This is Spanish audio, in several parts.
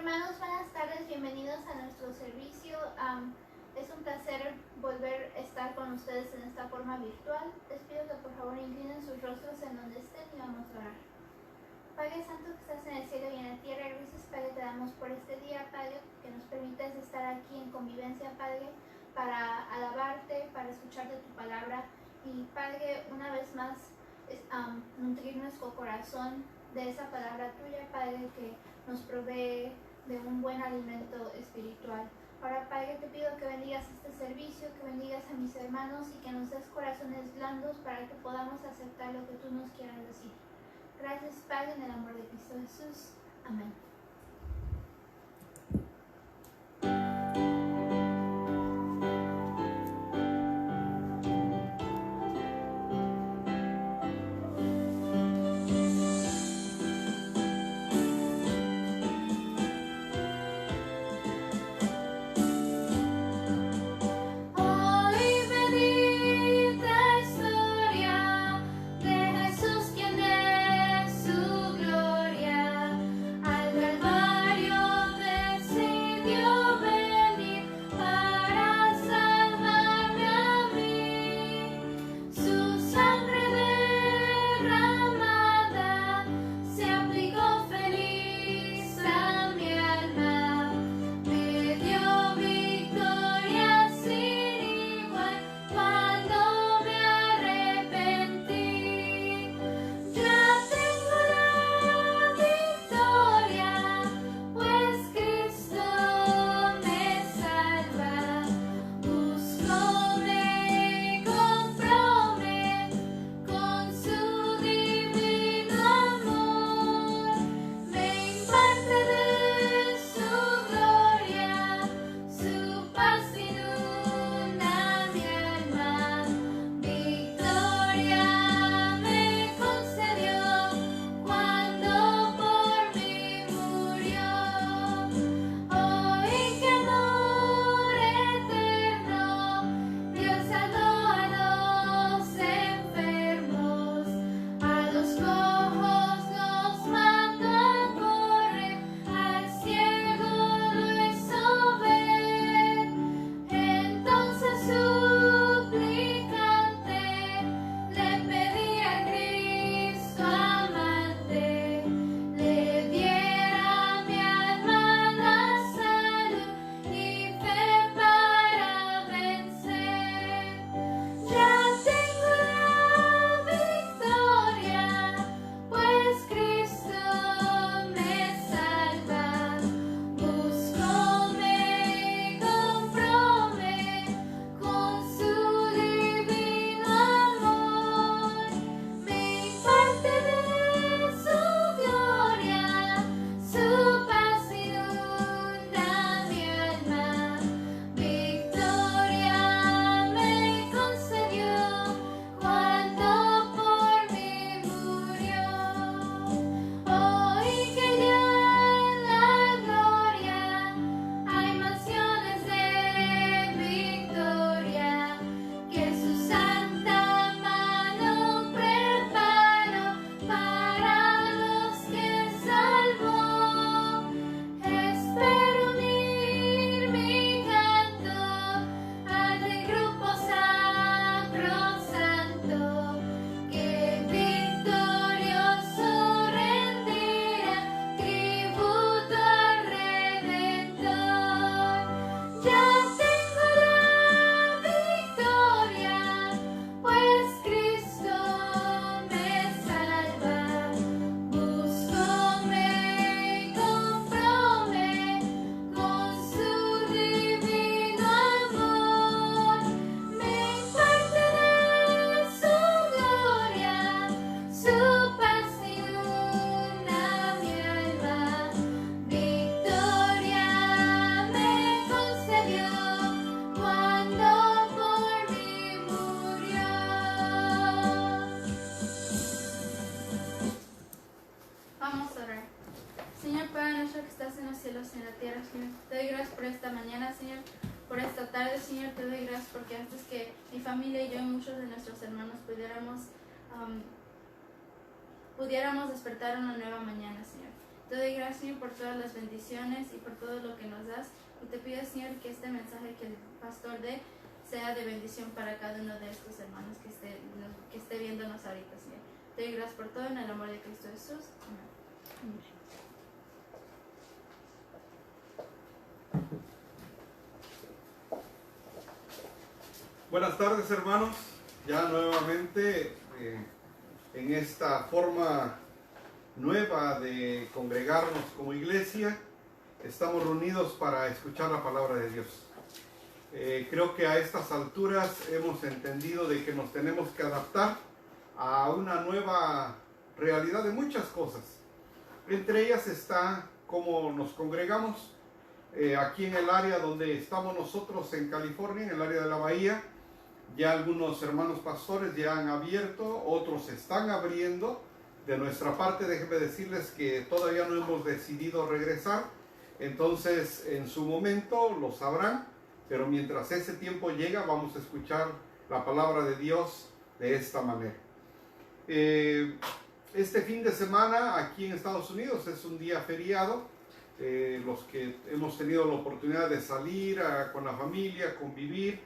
Hermanos, buenas tardes, bienvenidos a nuestro servicio. Es un placer volver a estar con ustedes en esta forma virtual. Les pido que por favor inclinen sus rostros en donde estén y vamos a orar. Padre Santo que estás en el cielo y en la tierra, gracias Padre te damos por este día, Padre, que nos permites estar aquí en convivencia, Padre, para alabarte, para escuchar de tu palabra y Padre, una vez más, nutrir nuestro corazón de esa palabra tuya, Padre, que nos provee de un buen alimento espiritual. Ahora, Padre, te pido que bendigas este servicio, que bendigas a mis hermanos y que nos des corazones blandos para que podamos aceptar lo que tú nos quieras decir. Gracias, Padre, en el amor de Cristo Jesús. Amén. En la tierra, Señor. Te doy gracias por esta mañana, Señor, por esta tarde, Señor. Te doy gracias porque antes que mi familia y yo y muchos de nuestros hermanos pudiéramos despertar una nueva mañana, Señor. Te doy gracias, Señor, por todas las bendiciones y por todo lo que nos das. Y te pido, Señor, que este mensaje que el pastor dé sea de bendición para cada uno de estos hermanos que esté viéndonos ahorita, Señor. Te doy gracias por todo en el amor de Cristo Jesús. Amén. Buenas tardes, hermanos. Ya nuevamente en esta forma nueva de congregarnos como iglesia, estamos reunidos para escuchar la palabra de Dios. Creo que a estas alturas hemos entendido de que nos tenemos que adaptar a una nueva realidad de muchas cosas. Entre ellas está cómo nos congregamos aquí en el área donde estamos nosotros en California, en el área de la Bahía. Ya algunos hermanos pastores ya han abierto, otros están abriendo. De nuestra parte, déjenme decirles que todavía no hemos decidido regresar. Entonces, en su momento lo sabrán, pero mientras ese tiempo llega, vamos a escuchar la palabra de Dios de esta manera. Este fin de semana aquí en Estados Unidos es un día feriado. Los que hemos tenido la oportunidad de salir con la familia, convivir,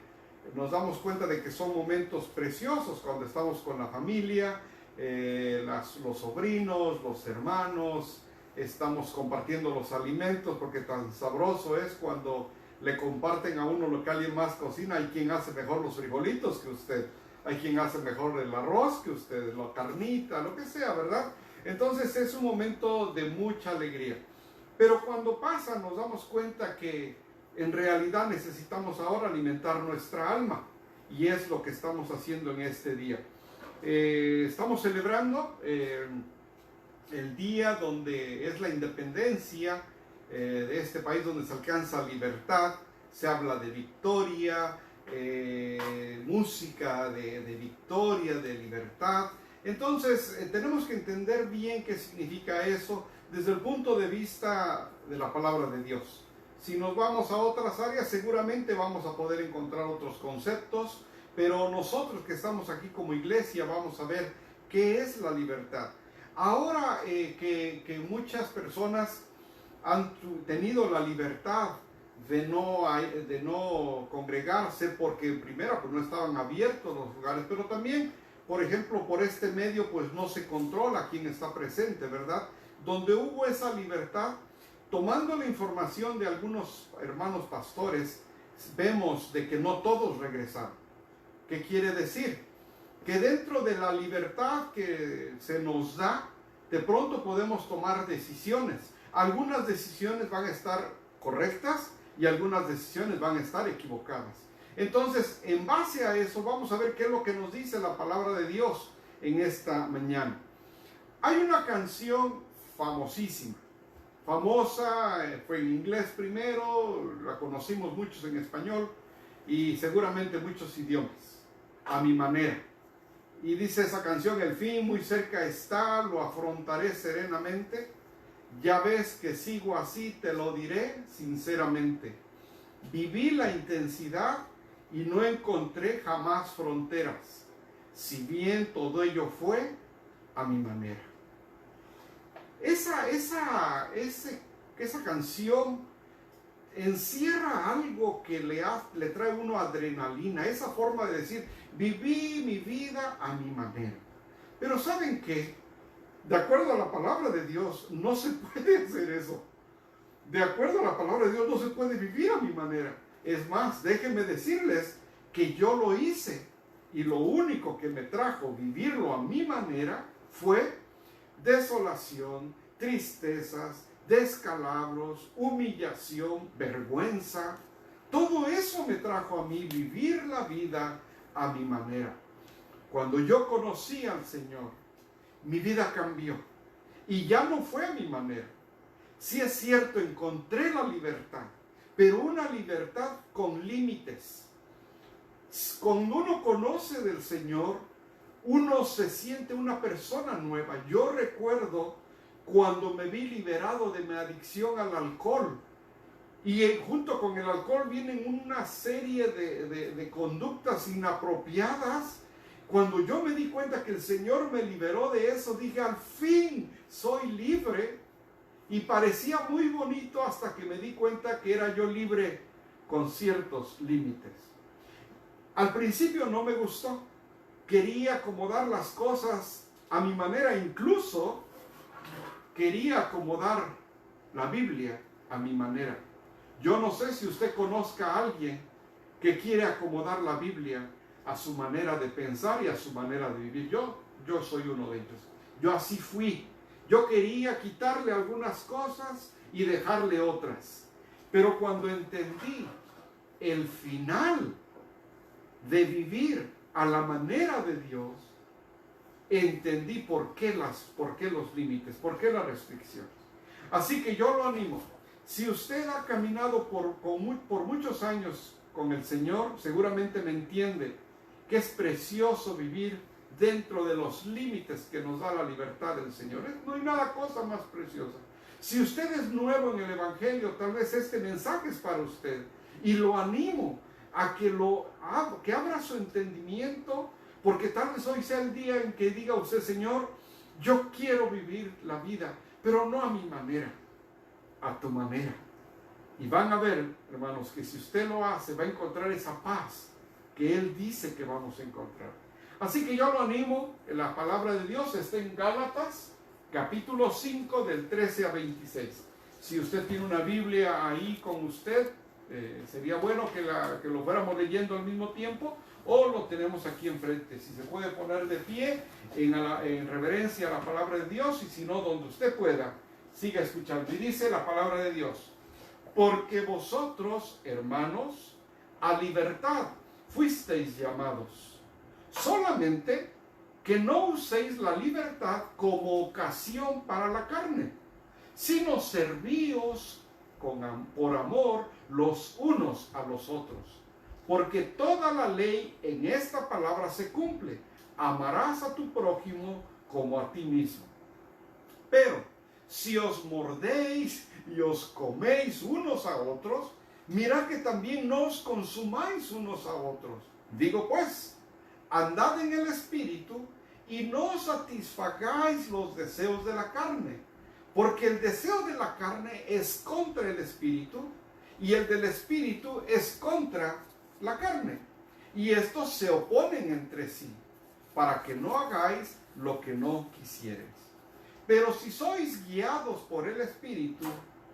nos damos cuenta de que son momentos preciosos cuando estamos con la familia, los sobrinos, los hermanos, estamos compartiendo los alimentos, porque tan sabroso es cuando le comparten a uno lo que alguien más cocina. Hay quien hace mejor los frijolitos que usted, hay quien hace mejor el arroz que usted, la carnita, lo que sea, ¿verdad? Entonces es un momento de mucha alegría. Pero cuando pasa nos damos cuenta que en realidad necesitamos ahora alimentar nuestra alma, y es lo que estamos haciendo en este día. Estamos celebrando el día donde es la independencia de este país, donde se alcanza libertad. Se habla de victoria, música de victoria, de libertad. Entonces tenemos que entender bien qué significa eso desde el punto de vista de la palabra de Dios. Si nos vamos a otras áreas, seguramente vamos a poder encontrar otros conceptos, pero nosotros que estamos aquí como iglesia vamos a ver qué es la libertad. Ahora que muchas personas han tenido la libertad de no congregarse, porque primero pues no estaban abiertos los lugares, pero también, por ejemplo, por este medio pues no se controla quién está presente, ¿verdad? Donde hubo esa libertad, tomando la información de algunos hermanos pastores, vemos de que no todos regresaron. ¿Qué quiere decir? Que dentro de la libertad que se nos da, de pronto podemos tomar decisiones. Algunas decisiones van a estar correctas y algunas decisiones van a estar equivocadas. Entonces, en base a eso, vamos a ver qué es lo que nos dice la palabra de Dios en esta mañana. Hay una canción famosísima. Famosa, fue en inglés primero, la conocimos muchos en español y seguramente muchos idiomas, A mi manera. Y dice esa canción: el fin muy cerca está, lo afrontaré serenamente, ya ves que sigo así, te lo diré sinceramente. Viví la intensidad y no encontré jamás fronteras, si bien todo ello fue a mi manera. Esa canción encierra algo que le trae a uno adrenalina, esa forma de decir: viví mi vida a mi manera. Pero ¿saben qué? De acuerdo a la palabra de Dios, no se puede hacer eso. De acuerdo a la palabra de Dios, no se puede vivir a mi manera. Es más, déjenme decirles que yo lo hice, y lo único que me trajo vivirlo a mi manera fue desolación, tristezas, descalabros, humillación, vergüenza. Todo eso me trajo a mí vivir la vida a mi manera. Cuando yo conocí al Señor, mi vida cambió y ya no fue a mi manera. Sí es cierto, encontré la libertad, pero una libertad con límites. Cuando uno conoce del Señor, uno se siente una persona nueva. Yo recuerdo cuando me vi liberado de mi adicción al alcohol, y junto con el alcohol vienen una serie de conductas inapropiadas. Cuando yo me di cuenta que el Señor me liberó de eso, dije: al fin soy libre. y parecía muy bonito hasta que me di cuenta que era yo libre con ciertos límites. Al principio no me gustó, quería acomodar las cosas a mi manera, incluso quería acomodar la Biblia a mi manera. Yo no sé si usted conozca a alguien que quiere acomodar la Biblia a su manera de pensar y a su manera de vivir. Yo soy uno de ellos. Yo así fui. Yo quería quitarle algunas cosas y dejarle otras. Pero cuando entendí el final de vivir a la manera de Dios, entendí por qué los límites, por qué las restricciones. Así que yo lo animo. Si usted ha caminado por muchos años con el Señor, seguramente me entiende que es precioso vivir dentro de los límites que nos da la libertad del Señor. No hay cosa más preciosa. Si usted es nuevo en el Evangelio, tal vez este mensaje es para usted. Y lo animo a que abra su entendimiento, porque tal vez hoy sea el día en que diga usted: Señor, yo quiero vivir la vida, pero no a mi manera, a tu manera. Y van a ver, hermanos, que si usted lo hace, va a encontrar esa paz que Él dice que vamos a encontrar. Así que yo lo animo. La palabra de Dios está en Gálatas, capítulo 5, del 13 a 26. Si usted tiene una Biblia ahí con usted, sería bueno que lo fuéramos leyendo al mismo tiempo, o lo tenemos aquí enfrente. Si se puede poner de pie en reverencia a la palabra de Dios, y si no, donde usted pueda, siga escuchando. Y dice la palabra de Dios: porque vosotros, hermanos, a libertad fuisteis llamados, solamente que no uséis la libertad como ocasión para la carne, sino servíos por amor los unos a los otros. Porque toda la ley en esta palabra se cumple: amarás a tu prójimo como a ti mismo. Pero si os mordéis y os coméis unos a otros, mirad que también no os consumáis unos a otros. Digo pues, andad en el Espíritu, y no satisfagáis los deseos de la carne, porque el deseo de la carne es contra el Espíritu, y el del Espíritu es contra la carne, y estos se oponen entre sí, para que no hagáis lo que no quisierais. Pero si sois guiados por el Espíritu,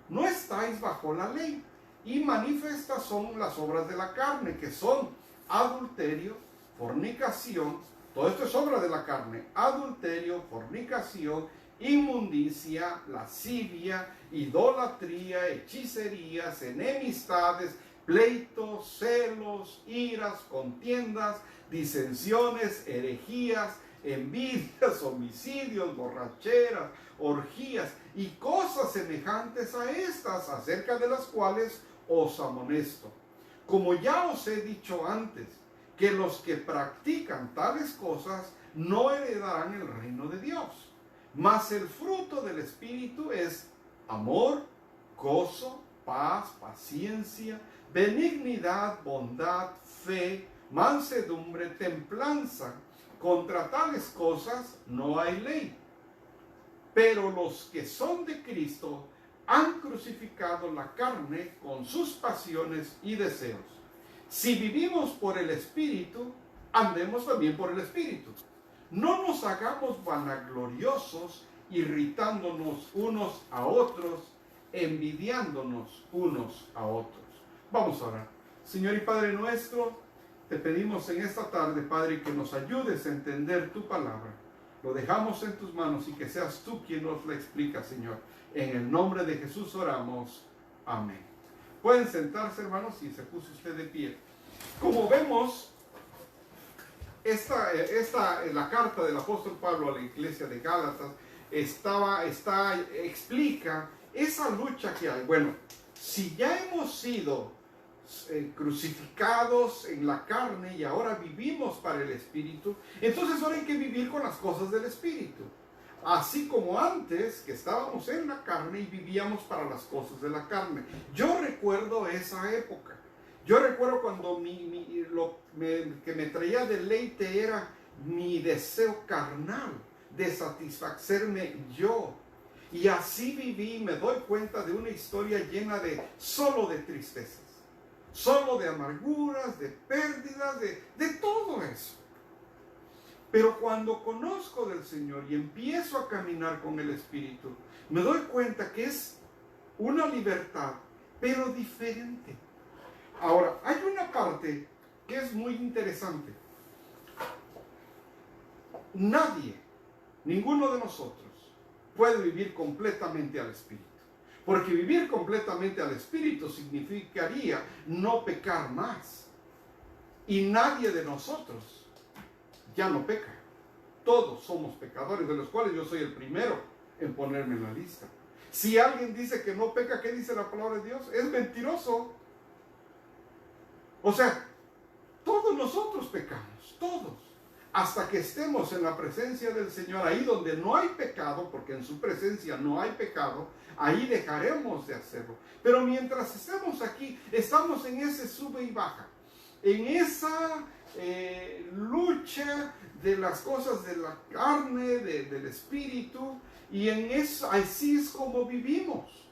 no estáis bajo la ley. Y manifiestas son las obras de la carne, que son adulterio, fornicación. Todo esto es obra de la carne: adulterio, fornicación, inmundicia, lascivia, idolatría, hechicerías, enemistades, pleitos, celos, iras, contiendas, disensiones, herejías, envidias, homicidios, borracheras, orgías y cosas semejantes a estas, acerca de las cuales os amonesto. Como ya os he dicho antes, que los que practican tales cosas no heredarán el reino de Dios. Mas el fruto del Espíritu es amor, gozo, paz, paciencia, benignidad, bondad, fe, mansedumbre, templanza. Contra tales cosas no hay ley. Pero los que son de Cristo han crucificado la carne con sus pasiones y deseos. Si vivimos por el Espíritu, andemos también por el Espíritu. No nos hagamos vanagloriosos, irritándonos unos a otros, envidiándonos unos a otros. Vamos a orar. Señor y Padre nuestro, te pedimos en esta tarde, Padre, que nos ayudes a entender tu palabra. Lo dejamos en tus manos y que seas tú quien nos la explica, Señor. En el nombre de Jesús oramos. Amén. Pueden sentarse, hermanos, y se puso usted de pie. Como vemos, la carta del apóstol Pablo a la iglesia de Gálatas explica esa lucha que hay. Bueno, si ya hemos sido crucificados en la carne y ahora vivimos para el Espíritu, entonces ahora hay que vivir con las cosas del Espíritu. Así como antes, que estábamos en la carne y vivíamos para las cosas de la carne. Yo recuerdo esa época. Yo recuerdo cuando que me traía deleite era mi deseo carnal de satisfacerme yo. Y así viví y me doy cuenta de una historia llena de solo de tristezas, solo de amarguras, de pérdidas, de todo eso. Pero cuando conozco del Señor y empiezo a caminar con el Espíritu, me doy cuenta que es una libertad, pero diferente. Ahora, hay una parte que es muy interesante. Nadie, ninguno de nosotros, puede vivir completamente al Espíritu. Porque vivir completamente al Espíritu significaría no pecar más. Y nadie de nosotros ya no peca. Todos somos pecadores, de los cuales yo soy el primero en ponerme en la lista. Si alguien dice que no peca, ¿qué dice la palabra de Dios? Es mentiroso. O sea, todos nosotros pecamos, todos. Hasta que estemos en la presencia del Señor, ahí donde no hay pecado, porque en su presencia no hay pecado, ahí dejaremos de hacerlo. Pero mientras estemos aquí, estamos en ese sube y baja, en esa lucha de las cosas de la carne, del espíritu, y en eso, así es como vivimos.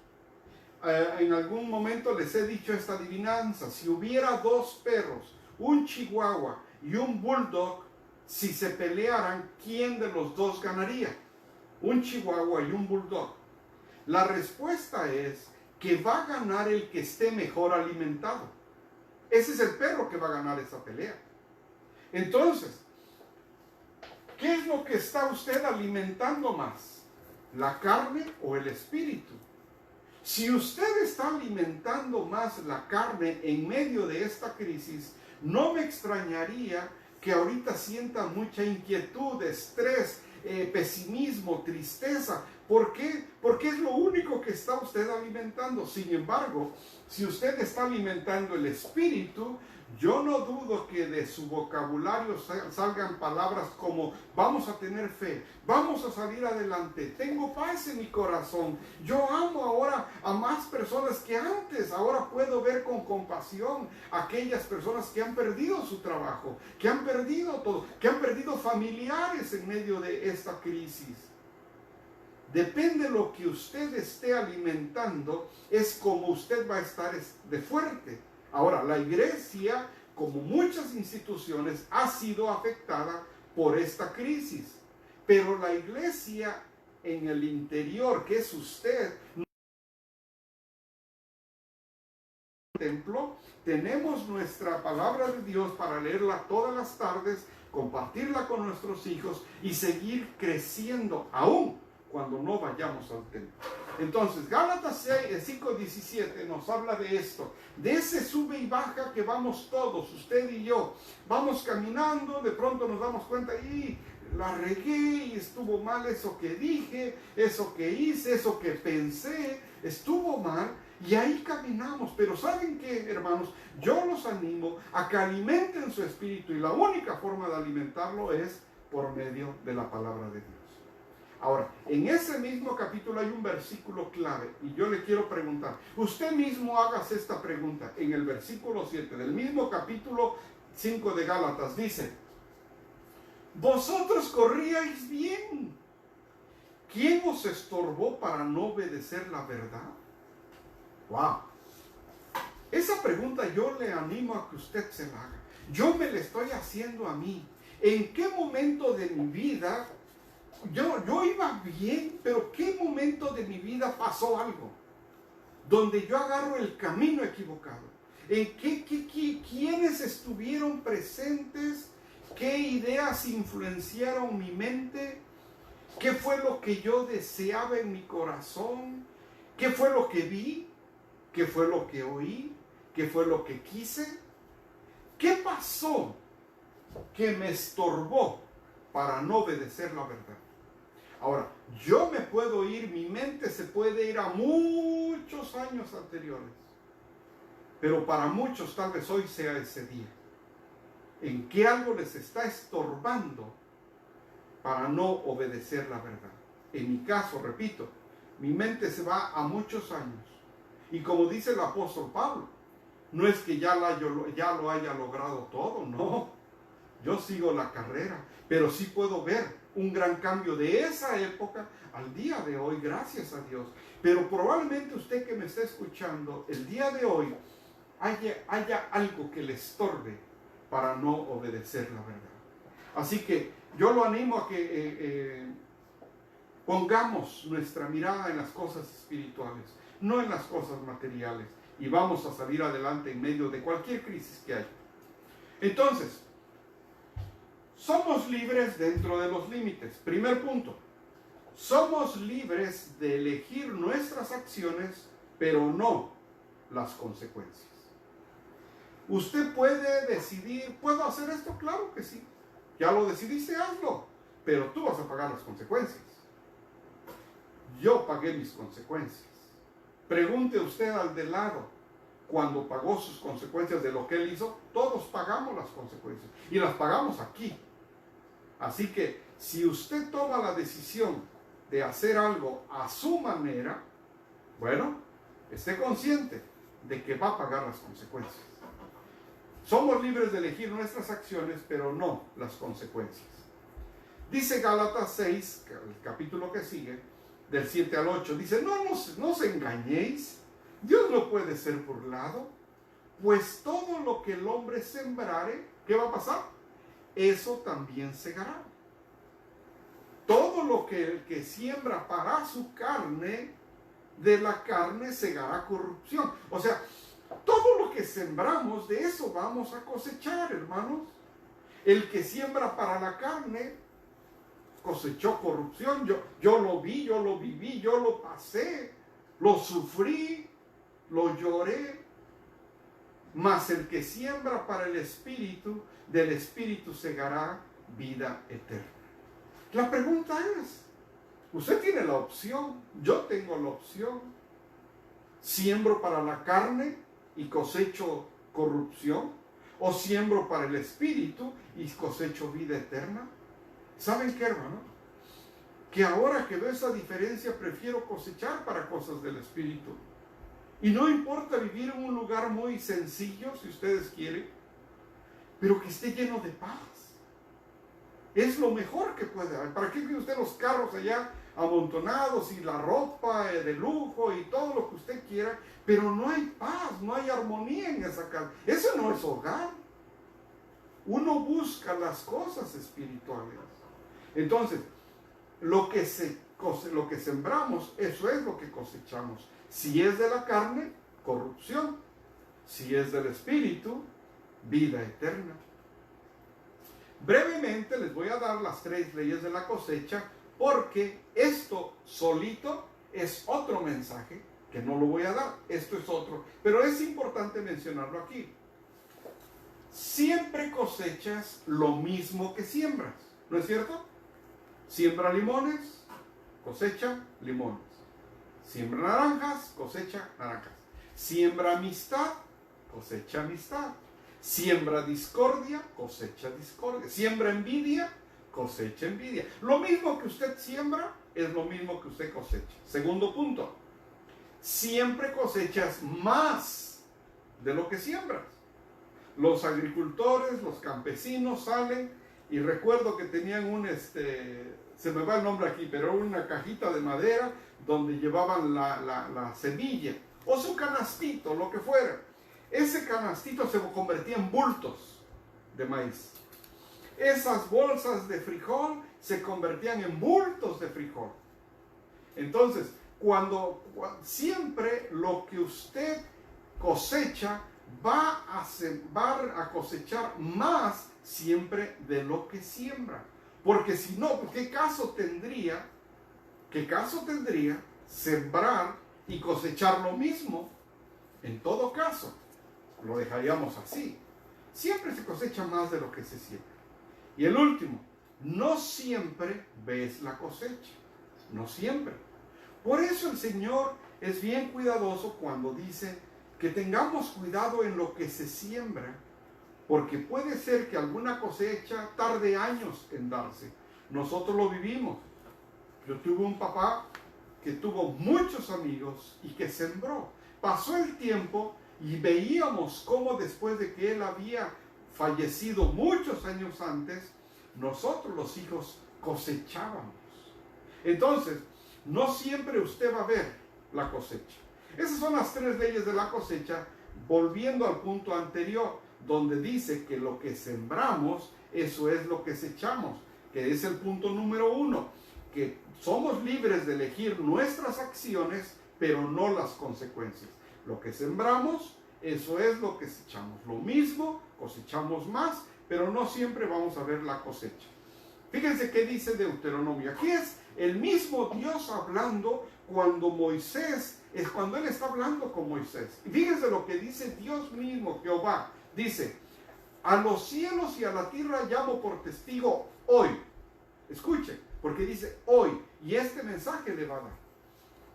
En algún momento les he dicho esta adivinanza: si hubiera dos perros, un chihuahua y un bulldog, si se pelearan, ¿quién de los dos ganaría? Un chihuahua y un bulldog. La respuesta es que va a ganar el que esté mejor alimentado. Ese es el perro que va a ganar esa pelea. Entonces, ¿qué es lo que está usted alimentando más? ¿La carne o el espíritu? Si usted está alimentando más la carne en medio de esta crisis, no me extrañaría que ahorita sienta mucha inquietud, estrés, pesimismo, tristeza. ¿Por qué? Porque es lo único que está usted alimentando. Sin embargo, si usted está alimentando el espíritu, yo no dudo que de su vocabulario salgan palabras como: vamos a tener fe, vamos a salir adelante, tengo paz en mi corazón, yo amo ahora a más personas que antes, ahora puedo ver con compasión a aquellas personas que han perdido su trabajo, que han perdido todo, que han perdido familiares en medio de esta crisis. Depende de lo que usted esté alimentando, es como usted va a estar de fuerte. Ahora, la iglesia, como muchas instituciones, ha sido afectada por esta crisis. Pero la iglesia en el interior, que es usted, templo, tenemos nuestra palabra de Dios para leerla todas las tardes, compartirla con nuestros hijos y seguir creciendo aún cuando no vayamos al templo. Entonces, Gálatas 5:17 nos habla de esto, de ese sube y baja que vamos todos, usted y yo. Vamos caminando, de pronto nos damos cuenta, y la regué, y estuvo mal eso que dije, eso que hice, eso que pensé, estuvo mal, y ahí caminamos. Pero ¿saben qué, hermanos? Yo los animo a que alimenten su espíritu, y la única forma de alimentarlo es por medio de la palabra de Dios. Ahora, en ese mismo capítulo hay un versículo clave, y yo le quiero preguntar, usted mismo hágase esta pregunta. En el versículo 7 del mismo capítulo 5 de Gálatas dice: vosotros corríais bien, ¿quién os estorbó para no obedecer la verdad? ¡Wow! Esa pregunta yo le animo a que usted se la haga. Yo me la estoy haciendo a mí. ¿En qué momento de mi vida yo iba bien, pero qué momento de mi vida pasó algo donde yo agarro el camino equivocado? ¿En quiénes estuvieron presentes? ¿Qué ideas influenciaron mi mente? ¿Qué fue lo que yo deseaba en mi corazón? ¿Qué fue lo que vi? ¿Qué fue lo que oí? ¿Qué fue lo que quise? ¿Qué pasó que me estorbó para no obedecer la verdad? Ahora, yo me puedo ir, mi mente se puede ir a muchos años anteriores, pero para muchos tal vez hoy sea ese día en que algo les está estorbando para no obedecer la verdad. En mi caso, repito, mi mente se va a muchos años, y como dice el apóstol Pablo, no es que ya lo haya logrado todo, no, yo sigo la carrera, pero sí puedo ver un gran cambio de esa época al día de hoy, gracias a Dios. Pero probablemente usted que me está escuchando, el día de hoy haya algo que le estorbe para no obedecer la verdad. Así que yo lo animo a que pongamos nuestra mirada en las cosas espirituales, no en las cosas materiales, y vamos a salir adelante en medio de cualquier crisis que haya. Entonces, somos libres dentro de los límites. Primer punto, somos libres de elegir nuestras acciones, pero no las consecuencias. Usted puede decidir, ¿puedo hacer esto? Claro que sí. Ya lo decidiste, hazlo, pero tú vas a pagar las consecuencias. Yo pagué mis consecuencias. Pregunte usted al de lado, cuando pagó sus consecuencias de lo que él hizo, todos pagamos las consecuencias y las pagamos aquí. Así que si usted toma la decisión de hacer algo a su manera, bueno, esté consciente de que va a pagar las consecuencias. Somos libres de elegir nuestras acciones, pero no las consecuencias. Dice Gálatas 6, el capítulo que sigue, del 7 al 8, dice, no os engañéis, Dios no puede ser burlado, pues todo lo que el hombre sembrare, ¿qué va a pasar? Eso también segará. Todo lo que el que siembra para su carne, de la carne segará corrupción. O sea, todo lo que sembramos, de eso vamos a cosechar, hermanos. El que siembra para la carne, cosechó corrupción. Yo lo vi, yo lo viví, yo lo pasé, lo sufrí, lo lloré. Mas el que siembra para el Espíritu, del Espíritu segará vida eterna. La pregunta es, usted tiene la opción, yo tengo la opción. ¿Siembro para la carne y cosecho corrupción? ¿O siembro para el Espíritu y cosecho vida eterna? ¿Saben qué, hermano? Que ahora que veo esa diferencia, prefiero cosechar para cosas del Espíritu. Y no importa vivir en un lugar muy sencillo, si ustedes quieren, pero que esté lleno de paz. Es lo mejor que puede haber. ¿Para qué tiene usted los carros allá amontonados y la ropa de lujo y todo lo que usted quiera? Pero no hay paz, no hay armonía en esa casa. Eso no es hogar. Uno busca las cosas espirituales. Entonces, lo que sembramos, eso es lo que cosechamos. Si es de la carne, corrupción. Si es del Espíritu, vida eterna. Brevemente les voy a dar las 3 leyes de la cosecha, porque esto solito es otro mensaje que no lo voy a dar. Esto es otro, pero es importante mencionarlo aquí. Siempre cosechas lo mismo que siembras, ¿no es cierto? Siembra limones, cosecha limones. Siembra naranjas, cosecha naranjas. Siembra amistad, cosecha amistad. Siembra discordia, cosecha discordia. Siembra envidia, cosecha envidia. Lo mismo que usted siembra es lo mismo que usted cosecha. Segundo punto, siempre cosechas más de lo que siembras. Los agricultores, los campesinos salen, y recuerdo que tenían se me va el nombre aquí, pero una cajita de madera donde llevaban la semilla o su canastito, lo que fuera. Ese canastito se convertía en bultos de maíz. Esas bolsas de frijol se convertían en bultos de frijol. Entonces, siempre lo que usted cosecha va a cosechar más siempre de lo que siembra. Porque si no, ¿qué caso tendría sembrar y cosechar lo mismo? En todo caso, lo dejaríamos así. Siempre se cosecha más de lo que se siembra. Y el último, no siempre ves la cosecha. No siempre. Por eso el Señor es bien cuidadoso cuando dice que tengamos cuidado en lo que se siembra, porque puede ser que alguna cosecha tarde años en darse. Nosotros lo vivimos. Yo tuve un papá que tuvo muchos amigos y que sembró. Pasó el tiempo y veíamos cómo después de que él había fallecido muchos años antes, nosotros los hijos cosechábamos. Entonces, no siempre usted va a ver la cosecha. Esas son las 3 leyes de la cosecha, volviendo al punto anterior, donde dice que lo que sembramos, eso es lo que cosechamos, que es el punto número 1, que somos libres de elegir nuestras acciones, pero no las consecuencias. Lo que sembramos, eso es lo que cosechamos. Lo mismo, cosechamos más, pero no siempre vamos a ver la cosecha. Fíjense qué dice Deuteronomio. Aquí es el mismo Dios hablando cuando Moisés, es cuando él está hablando con Moisés. Y fíjense lo que dice Dios mismo, Jehová. Dice, a los cielos y a la tierra llamo por testigo hoy. Escuchen, porque dice hoy. Y este mensaje le va a dar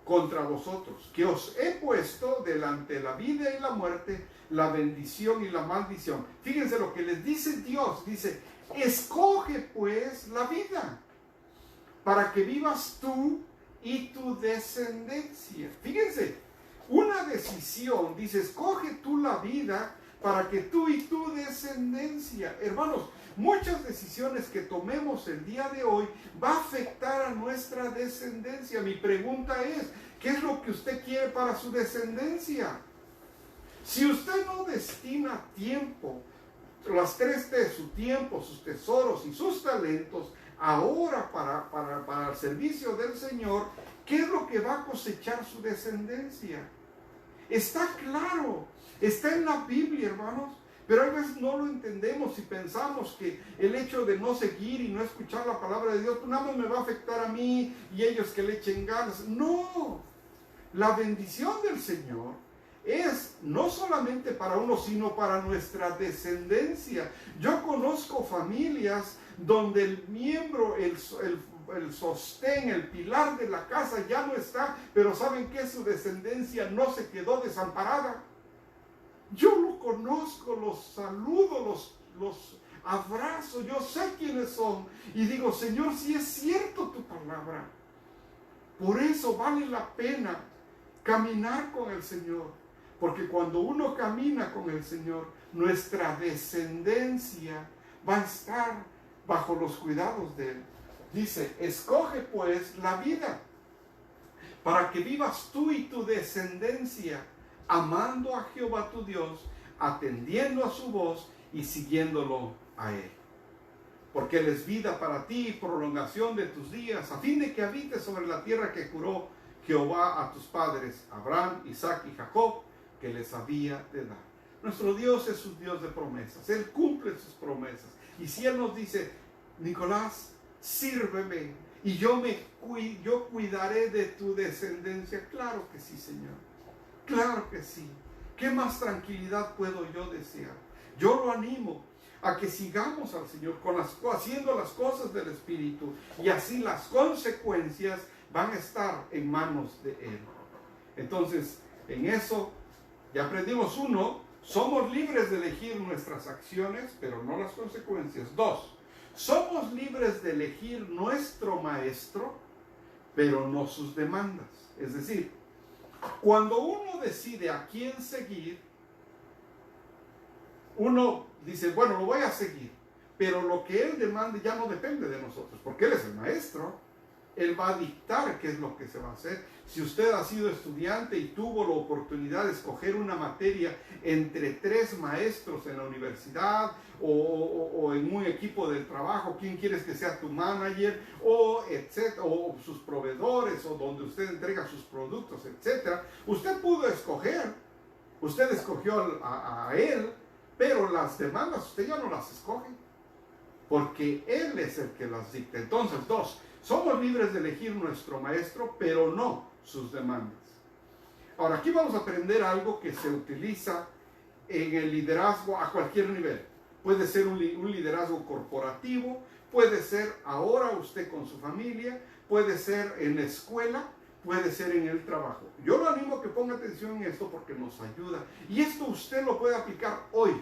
contra vosotros, que os he puesto delante la vida y la muerte, la bendición y la maldición. Fíjense lo que les dice Dios. Dice, escoge pues la vida, para que vivas tú y tu descendencia. Fíjense, una decisión. Dice, escoge tú la vida, para que tú y tu descendencia. Hermanos, muchas decisiones que tomemos el día de hoy va a afectar a nuestra descendencia. Mi pregunta es, ¿qué es lo que usted quiere para su descendencia? Si usted no destina tiempo, las 3 T, su tiempo, sus tesoros y sus talentos, ahora para el servicio del Señor, ¿qué es lo que va a cosechar su descendencia? Está claro, está en la Biblia, hermanos. Pero a veces no lo entendemos y pensamos que el hecho de no seguir y no escuchar la palabra de Dios, pues nada más me va a afectar a mí y ellos que le echen ganas. No, la bendición del Señor es no solamente para uno, sino para nuestra descendencia. Yo conozco familias donde el miembro, el sostén, el pilar de la casa ya no está, pero ¿saben qué? Su descendencia no se quedó desamparada. Yo lo conozco, los saludo, los abrazo, yo sé quiénes son. Y digo, Señor, si es cierto tu palabra. Por eso vale la pena caminar con el Señor. Porque cuando uno camina con el Señor, nuestra descendencia va a estar bajo los cuidados de Él. Dice, escoge pues la vida, para que vivas tú y tu descendencia, amando a Jehová tu Dios, atendiendo a su voz y siguiéndolo a Él. Porque Él es vida para ti y prolongación de tus días, a fin de que habites sobre la tierra que juró Jehová a tus padres, Abraham, Isaac y Jacob, que les había de dar. Nuestro Dios es un Dios de promesas. Él cumple sus promesas. Y si Él nos dice, Nicolás, sírveme y yo cuidaré de tu descendencia, claro que sí, Señor. Claro que sí. ¿Qué más tranquilidad puedo yo desear? Yo lo animo a que sigamos al Señor haciendo las cosas del Espíritu, y así las consecuencias van a estar en manos de Él. Entonces, en eso ya aprendimos. 1, somos libres de elegir nuestras acciones, pero no las consecuencias. 2, somos libres de elegir nuestro maestro, pero no sus demandas. Es decir, cuando uno decide a quién seguir, uno dice, bueno, lo voy a seguir, pero lo que Él demande ya no depende de nosotros, porque Él es el maestro. Él va a dictar qué es lo que se va a hacer. Si usted ha sido estudiante y tuvo la oportunidad de escoger una materia entre 3 maestros en la universidad o en un equipo del trabajo, quién quieres que sea tu manager, o etcétera, o sus proveedores, o donde usted entrega sus productos, etcétera, usted pudo escoger. Usted escogió a Él, pero las demandas usted ya no las escoge, porque Él es el que las dicta. Entonces, 2, somos libres de elegir nuestro maestro, pero no sus demandas. Ahora, aquí vamos a aprender algo que se utiliza en el liderazgo a cualquier nivel. Puede ser un liderazgo corporativo, puede ser ahora usted con su familia, puede ser en la escuela, puede ser en el trabajo. Yo lo animo a que ponga atención en esto porque nos ayuda. Y esto usted lo puede aplicar hoy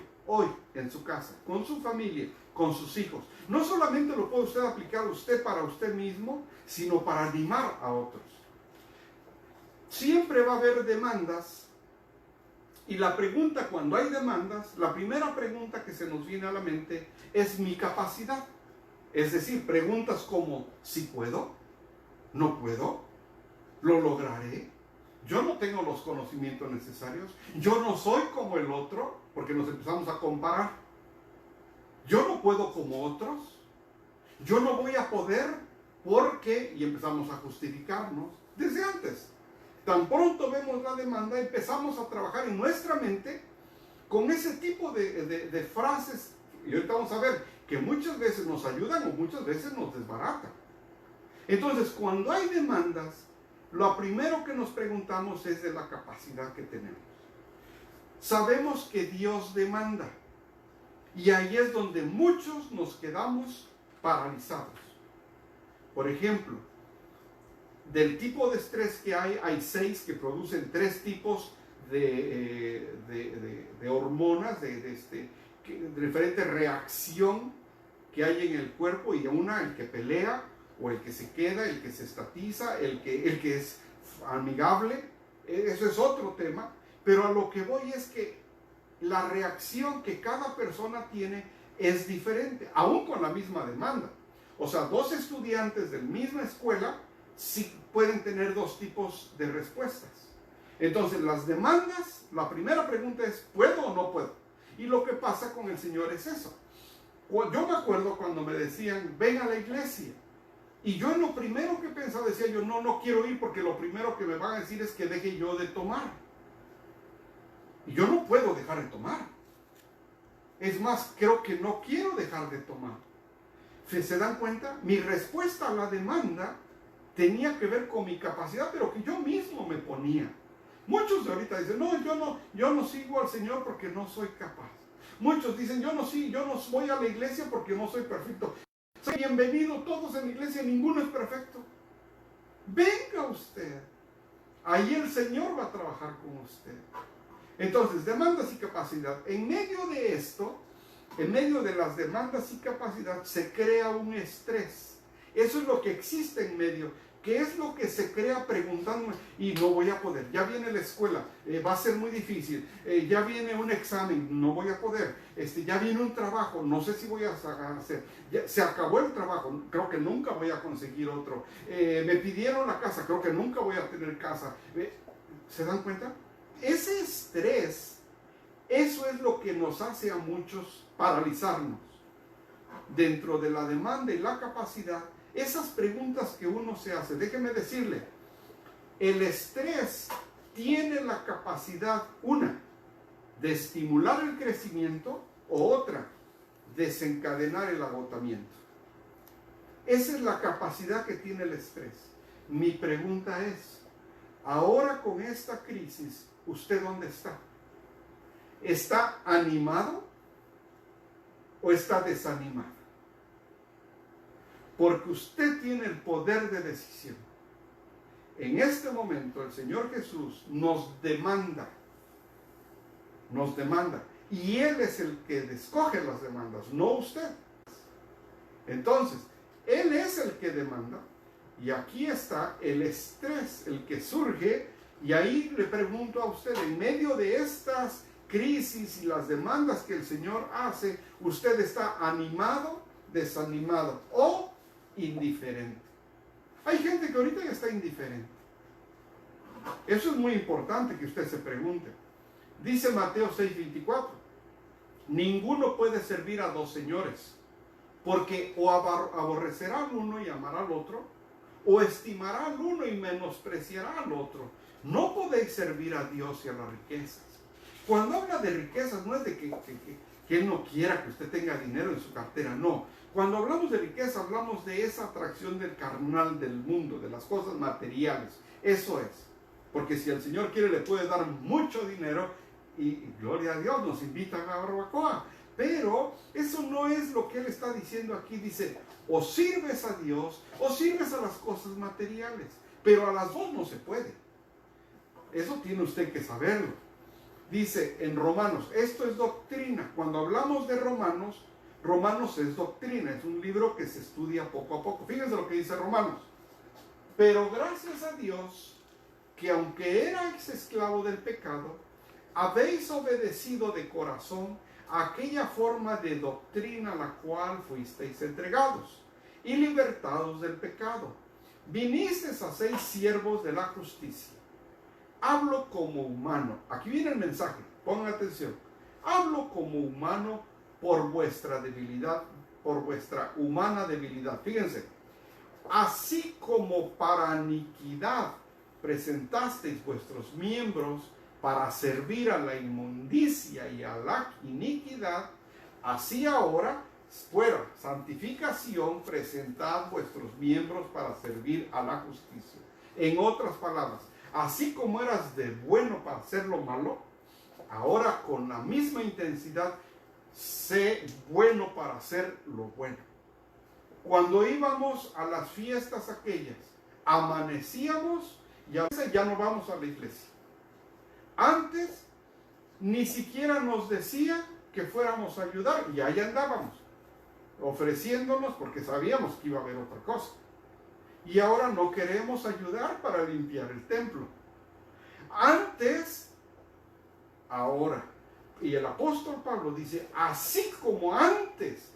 en su casa, con su familia, con sus hijos. No solamente lo puede usted aplicar usted para usted mismo, sino para animar a otros. Siempre va a haber demandas, y la pregunta cuando hay demandas, la primera pregunta que se nos viene a la mente es mi capacidad. Es decir, preguntas como, ¿si puedo? ¿No puedo? ¿Lo lograré? Yo no tengo los conocimientos necesarios. Yo no soy como el otro, porque nos empezamos a comparar. Yo no puedo como otros. Yo no voy a poder porque, y empezamos a justificarnos desde antes. Tan pronto vemos la demanda, empezamos a trabajar en nuestra mente con ese tipo de frases. Y ahorita vamos a ver que muchas veces nos ayudan o muchas veces nos desbaratan. Entonces, cuando hay demandas, lo primero que nos preguntamos es de la capacidad que tenemos. Sabemos que Dios demanda. Y ahí es donde muchos nos quedamos paralizados. Por ejemplo, del tipo de estrés que hay 6 que producen 3 tipos de hormonas, de diferente reacción que hay en el cuerpo, y una, el que pelea, o el que se queda, el que se estatiza, el que es amigable. Eso es otro tema, pero a lo que voy es que la reacción que cada persona tiene es diferente, aún con la misma demanda. O sea, 2 estudiantes de la misma escuela sí pueden tener 2 tipos de respuestas. Entonces, las demandas, la primera pregunta es, ¿puedo o no puedo? Y lo que pasa con el Señor es eso. Yo me acuerdo cuando me decían, ven a la iglesia. Y yo en lo primero que pensaba decía yo, no quiero ir porque lo primero que me van a decir es que deje yo de tomar. Y yo no puedo dejar de tomar. Es más, creo que no quiero dejar de tomar. ¿Se dan cuenta? Mi respuesta a la demanda tenía que ver con mi capacidad, pero que yo mismo me ponía. Muchos de ahorita dicen, yo no sigo al Señor porque no soy capaz. Muchos dicen, yo no voy a la iglesia porque no soy perfecto. Bienvenido todos en la iglesia, ninguno es perfecto. Venga usted. Ahí el Señor va a trabajar con usted. Entonces, demandas y capacidad. En medio de esto, en medio de las demandas y capacidad, se crea un estrés. Eso es lo que existe en medio. ¿Qué es lo que se crea preguntándome? Y no voy a poder. Ya viene la escuela, va a ser muy difícil. Ya viene un examen, no voy a poder. Ya viene un trabajo, no sé si voy a hacer. Ya, se acabó el trabajo, creo que nunca voy a conseguir otro. Me pidieron la casa, creo que nunca voy a tener casa. ¿Se dan cuenta? Ese estrés, eso es lo que nos hace a muchos paralizarnos. Dentro de la demanda y la capacidad, esas preguntas que uno se hace, déjeme decirle, el estrés tiene la capacidad, una, de estimular el crecimiento, o otra, desencadenar el agotamiento. Esa es la capacidad que tiene el estrés. Mi pregunta es, ahora con esta crisis, ¿usted dónde está? ¿Está animado o está desanimado? Porque usted tiene el poder de decisión. En este momento el Señor Jesús nos demanda. Y Él es el que escoge las demandas, no usted. Entonces, Él es el que demanda. Y aquí está el estrés, el que surge. Y ahí le pregunto a usted, en medio de estas crisis y las demandas que el Señor hace, ¿usted está animado, desanimado o indiferente? Hay gente que ahorita ya está indiferente. Eso es muy importante que usted se pregunte. Dice Mateo 6:24, ninguno puede servir a 2 señores, porque o aborrecerá al uno y amará al otro, o estimará al uno y menospreciará al otro. No podéis servir a Dios y a las riquezas. Cuando habla de riquezas, no es de que Él no quiera que usted tenga dinero en su cartera, no. Cuando hablamos de riqueza, hablamos de esa atracción del carnal, del mundo, de las cosas materiales. Eso es. Porque si el Señor quiere, le puede dar mucho dinero y gloria a Dios, nos invita a la barbacoa. Pero eso no es lo que Él está diciendo aquí. Dice, o sirves a Dios o sirves a las cosas materiales. Pero a las dos no se puede. Eso tiene usted que saberlo. Dice en Romanos, esto es doctrina. Cuando hablamos de Romanos, Romanos es doctrina, es un libro que se estudia poco a poco. Fíjense lo que dice Romanos. Pero gracias a Dios, que aunque erais esclavo del pecado, habéis obedecido de corazón a aquella forma de doctrina a la cual fuisteis entregados. y libertados del pecado. Viniste a ser siervos de la justicia. Hablo como humano. Aquí viene el mensaje, pongan atención. Hablo como humano por vuestra debilidad, por vuestra humana debilidad. Fíjense, así como para iniquidad presentasteis vuestros miembros para servir a la inmundicia y a la iniquidad, así ahora, fuera santificación, presentad vuestros miembros para servir a la justicia. En otras palabras, así como eras de bueno para hacer lo malo, ahora con la misma intensidad, sé bueno para hacer lo bueno. Cuando íbamos a las fiestas aquellas, amanecíamos y a veces ya no vamos a la iglesia. Antes ni siquiera nos decía que fuéramos a ayudar y ahí andábamos, ofreciéndonos porque sabíamos que iba a haber otra cosa. Y ahora no queremos ayudar para limpiar el templo. Antes, ahora. Y el apóstol Pablo dice, así como antes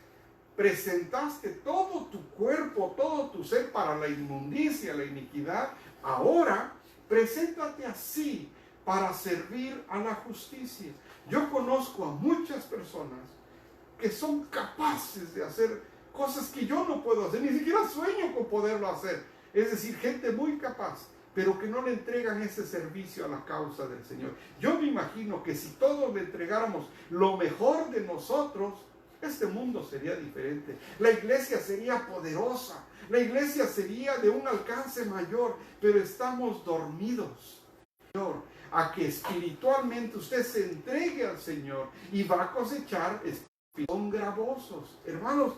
presentaste todo tu cuerpo, todo tu ser para la inmundicia, la iniquidad, ahora preséntate así para servir a la justicia. Yo conozco a muchas personas que son capaces de hacer cosas que yo no puedo hacer, ni siquiera sueño con poderlo hacer. Es decir, gente muy capaz, pero que no le entregan ese servicio a la causa del Señor. Yo me imagino que si todos le entregáramos lo mejor de nosotros, este mundo sería diferente. La iglesia sería poderosa, la iglesia sería de un alcance mayor, pero estamos dormidos, Señor, a que espiritualmente usted se entregue al Señor y va a cosechar son gravosos, hermanos,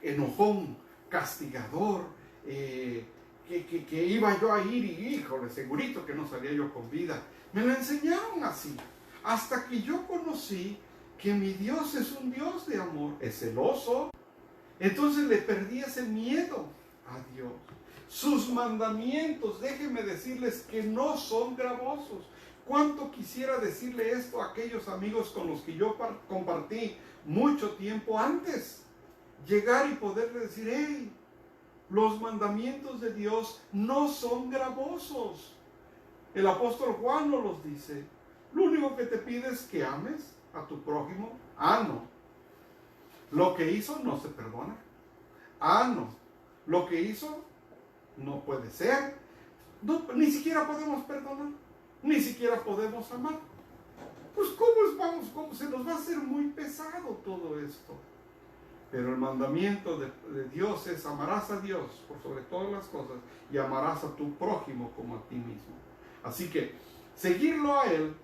enojón, castigador, que iba yo a ir y híjole, segurito que no salía yo con vida. Me lo enseñaron así, hasta que yo conocí que mi Dios es un Dios de amor, es celoso. Entonces le perdí ese miedo a Dios. Sus mandamientos, déjenme decirles que no son gravosos. ¿Cuánto quisiera decirle esto a aquellos amigos con los que yo compartí mucho tiempo antes? Llegar y poderle decir, hey, los mandamientos de Dios no son gravosos. El apóstol Juan nos los dice. Lo único que te pide es que ames a tu prójimo. No. Lo que hizo no se perdona. No. Lo que hizo no puede ser. No, ni siquiera podemos perdonar. Ni siquiera podemos amar. Pues ¿cómo se nos va a hacer muy pesado todo esto? Pero el mandamiento de Dios es amarás a Dios por sobre todas las cosas y amarás a tu prójimo como a ti mismo. Así que seguirlo a Él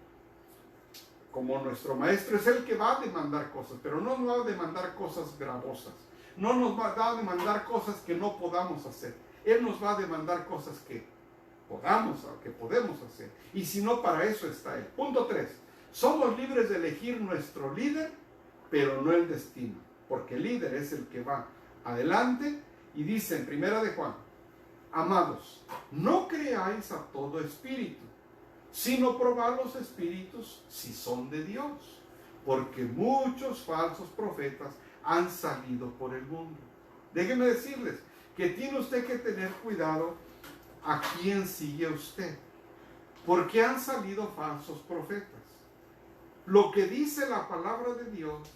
como nuestro maestro es el que va a demandar cosas, pero no nos va a demandar cosas gravosas. No nos va a demandar cosas que no podamos hacer. Él nos va a demandar cosas que podemos hacer. Y si no, para eso está Él. Punto 3. Somos libres de elegir nuestro líder, pero no el destino. Porque el líder es el que va adelante y dice en 1 de Juan, amados, no creáis a todo espíritu, sino probad los espíritus si son de Dios, porque muchos falsos profetas han salido por el mundo. Déjenme decirles que tiene usted que tener cuidado a quién sigue usted, porque han salido falsos profetas. Lo que dice la palabra de Dios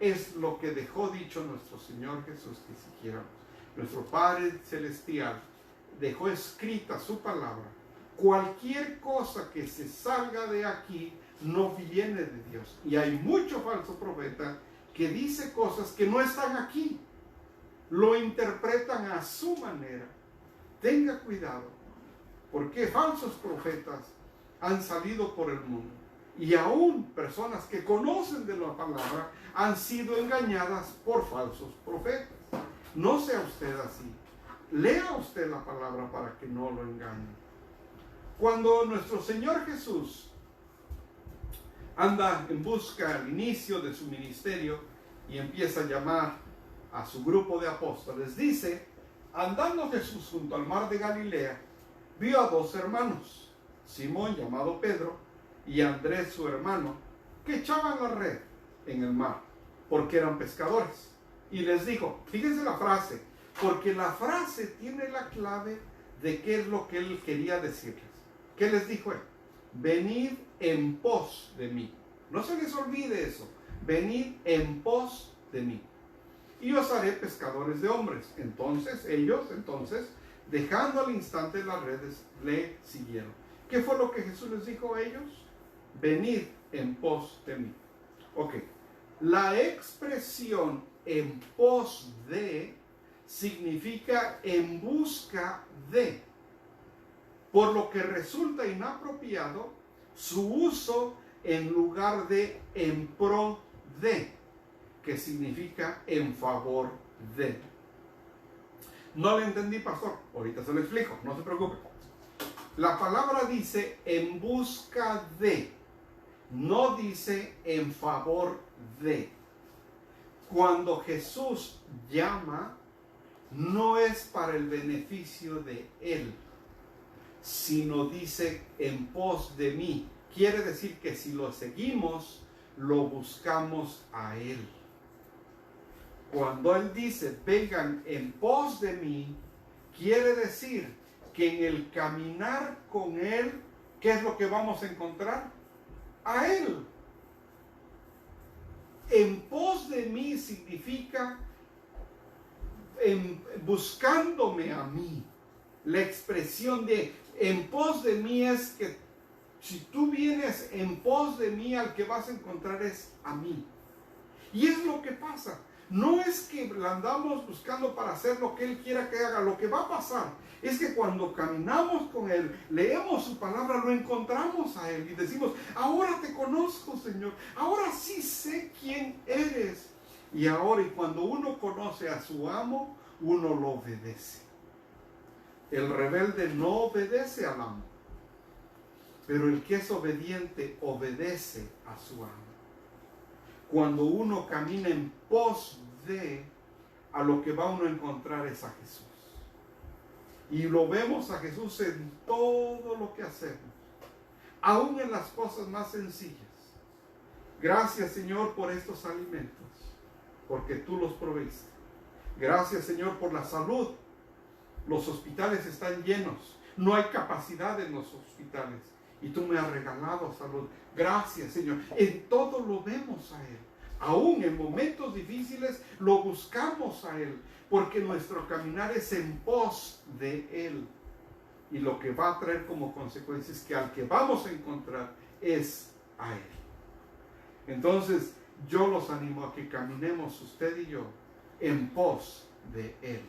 es lo que dejó dicho nuestro Señor Jesús que siguiéramos. Nuestro Padre Celestial dejó escrita su palabra. Cualquier cosa que se salga de aquí no viene de Dios. Y hay mucho falso profeta que dice cosas que no están aquí. Lo interpretan a su manera. Tenga cuidado, porque falsos profetas han salido por el mundo. Y aún personas que conocen de la palabra han sido engañadas por falsos profetas. No sea usted así. Lea usted la palabra para que no lo engañen. Cuando nuestro Señor Jesús anda en busca al inicio de su ministerio y empieza a llamar a su grupo de apóstoles, dice, andando Jesús junto al mar de Galilea, vio a dos hermanos, Simón llamado Pedro y Andrés su hermano, que echaban la red en el mar, porque eran pescadores. Y les dijo, fíjense la frase, Porque la frase tiene la clave de qué es lo que él quería decirles. ¿Qué les dijo él? Venid en pos de mí. No se les olvide eso. Venid en pos de mí. Y os haré pescadores de hombres. Entonces, ellos, dejando al instante las redes, le siguieron. ¿Qué fue lo que Jesús les dijo a ellos? Venid en pos de mí. Ok. La expresión en pos de significa en busca de, por lo que resulta inapropiado su uso en lugar de en pro de, que significa en favor de. No le entendí, pastor. Ahorita se lo explico, no se preocupe. La palabra dice en busca de, no dice en favor de. Cuando Jesús llama, no es para el beneficio de Él, sino dice en pos de mí. Quiere decir que si lo seguimos, lo buscamos a Él. Cuando Él dice, vengan en pos de mí, quiere decir que en el caminar con Él, ¿qué es lo que vamos a encontrar? A Él. En pos de mí significa buscándome a mí. La expresión de en pos de mí es que si tú vienes en pos de mí, al que vas a encontrar es a mí. Y es lo que pasa. No es que la andamos buscando para hacer lo que Él quiera que haga. Lo que va a pasar es que cuando caminamos con Él, leemos su palabra, lo encontramos a Él y decimos, ahora te conozco, Señor. Ahora sí sé quién eres. Y ahora, y cuando uno conoce a su amo, uno lo obedece. El rebelde no obedece al amo, pero el que es obediente obedece a su amo. Cuando uno camina en pos de, a lo que va uno a encontrar es a Jesús. Y lo vemos a Jesús en todo lo que hacemos, aún en las cosas más sencillas. Gracias, Señor, por estos alimentos, porque tú los proveíste. Gracias, Señor, por la salud. Los hospitales están llenos, no hay capacidad en los hospitales y tú me has regalado salud. Gracias, Señor. En todo lo vemos a Él. Aún en momentos difíciles lo buscamos a Él, porque nuestro caminar es en pos de Él. Y lo que va a traer como consecuencia es que al que vamos a encontrar es a Él. Entonces, yo los animo a que caminemos usted y yo en pos de Él.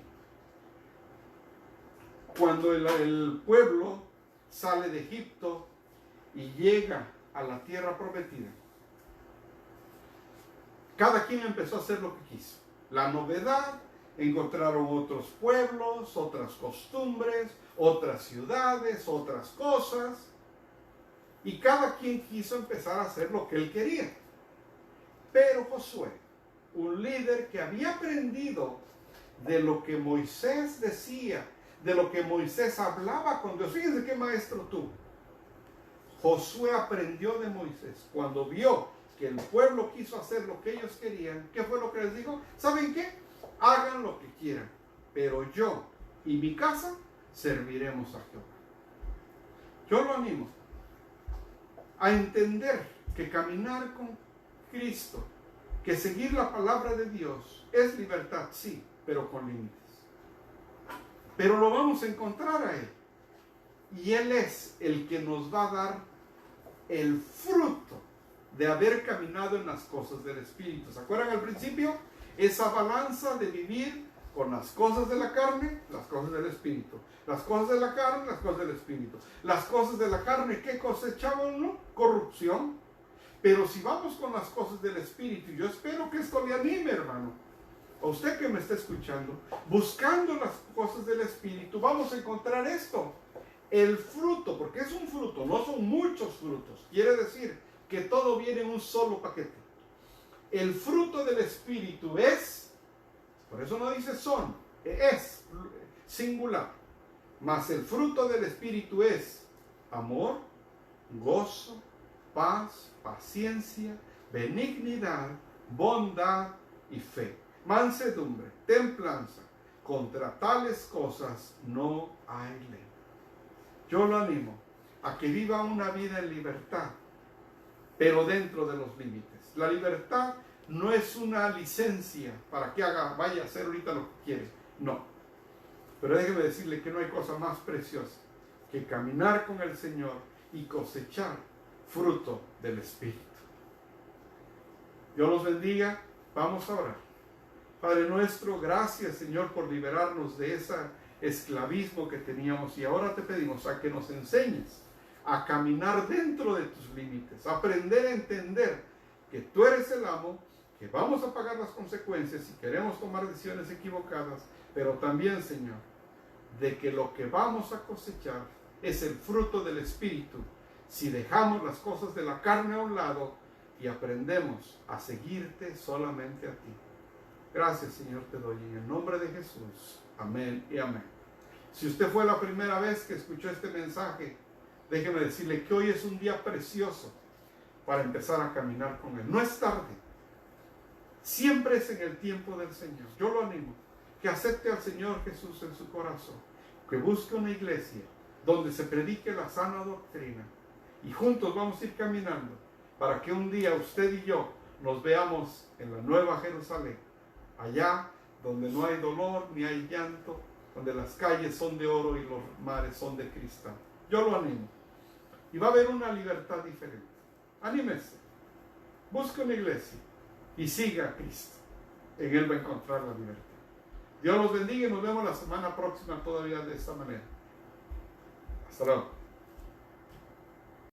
Cuando el pueblo sale de Egipto y llega a la tierra prometida, cada quien empezó a hacer lo que quiso. La novedad, encontraron otros pueblos, otras costumbres, otras ciudades, otras cosas, y cada quien quiso empezar a hacer lo que él quería. Pero Josué, un líder que había aprendido de lo que Moisés decía, de lo que Moisés hablaba con Dios. Fíjense qué maestro tuvo. Josué aprendió de Moisés. Cuando vio que el pueblo quiso hacer lo que ellos querían, ¿qué fue lo que les dijo? ¿Saben qué? Hagan lo que quieran, pero yo y mi casa serviremos a Jehová. Yo lo animo a entender que caminar con Cristo, que seguir la palabra de Dios es libertad, sí, pero con límites. Pero lo vamos a encontrar a Él. Y Él es el que nos va a dar el fruto de haber caminado en las cosas del Espíritu. ¿Se acuerdan al principio? Esa balanza de vivir con las cosas de la carne, las cosas del Espíritu. Las cosas de la carne, las cosas del Espíritu. Las cosas de la carne, ¿qué cosechaba uno? Corrupción. Pero si vamos con las cosas del Espíritu, yo espero que esto le anime, hermano. A usted que me está escuchando, buscando las cosas del Espíritu, vamos a encontrar esto. El fruto, porque es un fruto, no son muchos frutos. Quiere decir que todo viene en un solo paquete. El fruto del Espíritu es, por eso no dice son, es singular. Mas el fruto del Espíritu es amor, gozo, paz, paciencia, benignidad, bondad y fe. Mansedumbre, templanza. contra tales cosas no hay ley. Yo lo animo a que viva una vida en libertad, pero dentro de los límites. La libertad no es una licencia para que vaya a hacer ahorita lo que quiere. No. Pero déjeme decirle que no hay cosa más preciosa que caminar con el Señor y cosechar fruto del Espíritu. Dios los bendiga. Vamos a orar. Padre nuestro, gracias, Señor, por liberarnos de ese esclavismo que teníamos, y ahora te pedimos a que nos enseñes a caminar dentro de tus límites, aprender a entender que tú eres el amo, que vamos a pagar las consecuencias si queremos tomar decisiones equivocadas, pero también, Señor, de que lo que vamos a cosechar es el fruto del Espíritu si dejamos las cosas de la carne a un lado y aprendemos a seguirte solamente a ti. Gracias, Señor, te doy en el nombre de Jesús. Amén y amén. Si usted fue la primera vez que escuchó este mensaje, déjeme decirle que hoy es un día precioso para empezar a caminar con Él. No es tarde. Siempre es en el tiempo del Señor. Yo lo animo que acepte al Señor Jesús en su corazón, que busque una iglesia donde se predique la sana doctrina, y juntos vamos a ir caminando para que un día usted y yo nos veamos en la Nueva Jerusalén, allá donde no hay dolor ni hay llanto, donde las calles son de oro y los mares son de cristal. Yo lo animo. Y va a haber una libertad diferente. Anímese. Busque una iglesia y siga a Cristo. En Él va a encontrar la libertad. Dios los bendiga y nos vemos la semana próxima todavía de esta manera. Hasta luego.